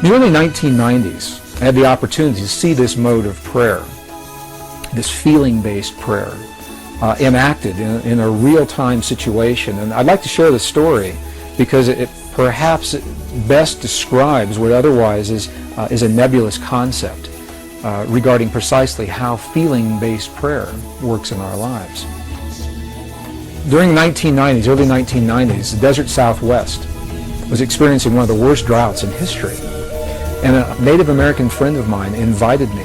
In the early 1990s, I had the opportunity to see this mode of prayer, this feeling-based prayer, enacted in a real-time situation. And I'd like to share the story because it perhaps best describes what otherwise is a nebulous concept regarding precisely how feeling-based prayer works in our lives. During the 1990s, early 1990s, the desert Southwest was experiencing one of the worst droughts in history. And a Native American friend of mine invited me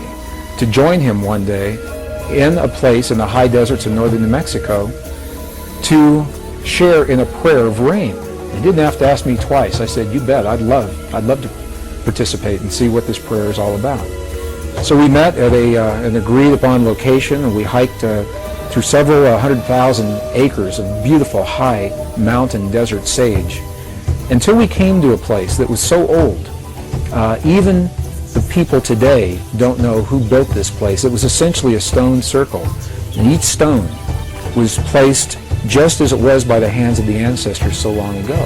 to join him one day in a place in the high deserts of northern New Mexico to share in a prayer of rain. He didn't have to ask me twice. I said, "You bet, I'd love to participate and see what this prayer is all about." So we met at an agreed upon location, and we hiked through several 100,000 acres of beautiful high mountain desert sage until we came to a place that was so old. Even the people today don't know who built this place. It was essentially a stone circle, and each stone was placed just as it was by the hands of the ancestors so long ago.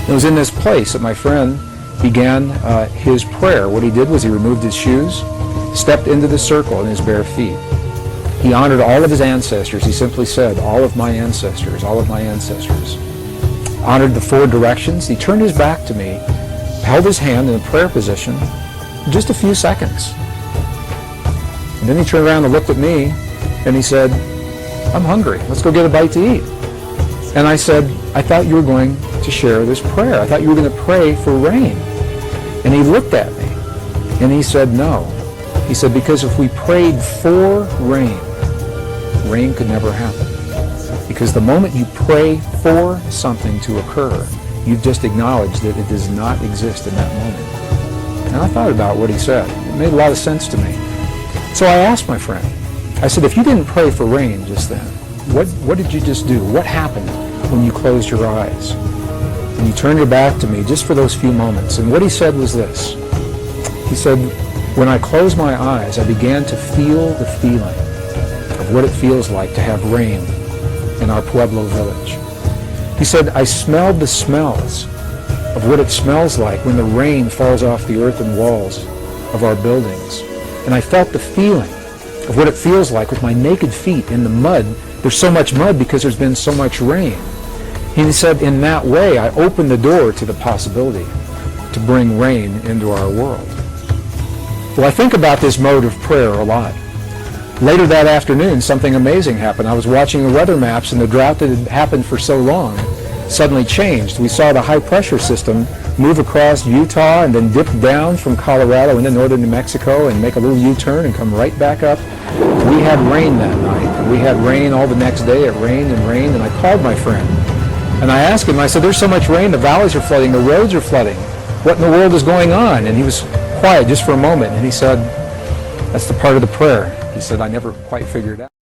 It was in this place that my friend began his prayer. What he did was he removed his shoes, stepped into the circle in his bare feet. He honored all of his ancestors. He simply said, "All of my ancestors, all of my ancestors." Honored the four directions. He turned his back to me, held his hand in a prayer position for just a few seconds. And then he turned around and looked at me and he said, "I'm hungry. Let's go get a bite to eat." And I said, "I thought you were going to share this prayer. I thought you were going to pray for rain." And he looked at me and he said, "No." He said, "Because if we prayed for rain, rain could never happen. Because the moment you pray for something to occur, you've just acknowledged that it does not exist in that moment." And I thought about what he said. It made a lot of sense to me. So I asked my friend, I said, "If you didn't pray for rain just then, what did you just do? What happened when you closed your eyes?" And he turned your back to me just for those few moments. And what he said was this. He said, "When I closed my eyes, I began to feel the feeling of what it feels like to have rain in our Pueblo village." He said, "I smelled the smells of what it smells like when the rain falls off the earthen walls of our buildings. And I felt the feeling of what it feels like with my naked feet in the mud. There's so much mud because there's been so much rain." He said, "In that way, I opened the door to the possibility to bring rain into our world." Well, I think about this mode of prayer a lot. Later that afternoon, something amazing happened. I was watching the weather maps, and the drought that had happened for so long suddenly changed. We saw the high-pressure system move across Utah and then dip down from Colorado into northern New Mexico and make a little U-turn and come right back up. We had rain that night, and we had rain all the next day. It rained, and I called my friend. And I asked him, I said, "There's so much rain, the valleys are flooding, the roads are flooding. What in the world is going on?" And he was quiet just for a moment, and he said, "That's the part of the prayer." He said, "I never quite figured it out."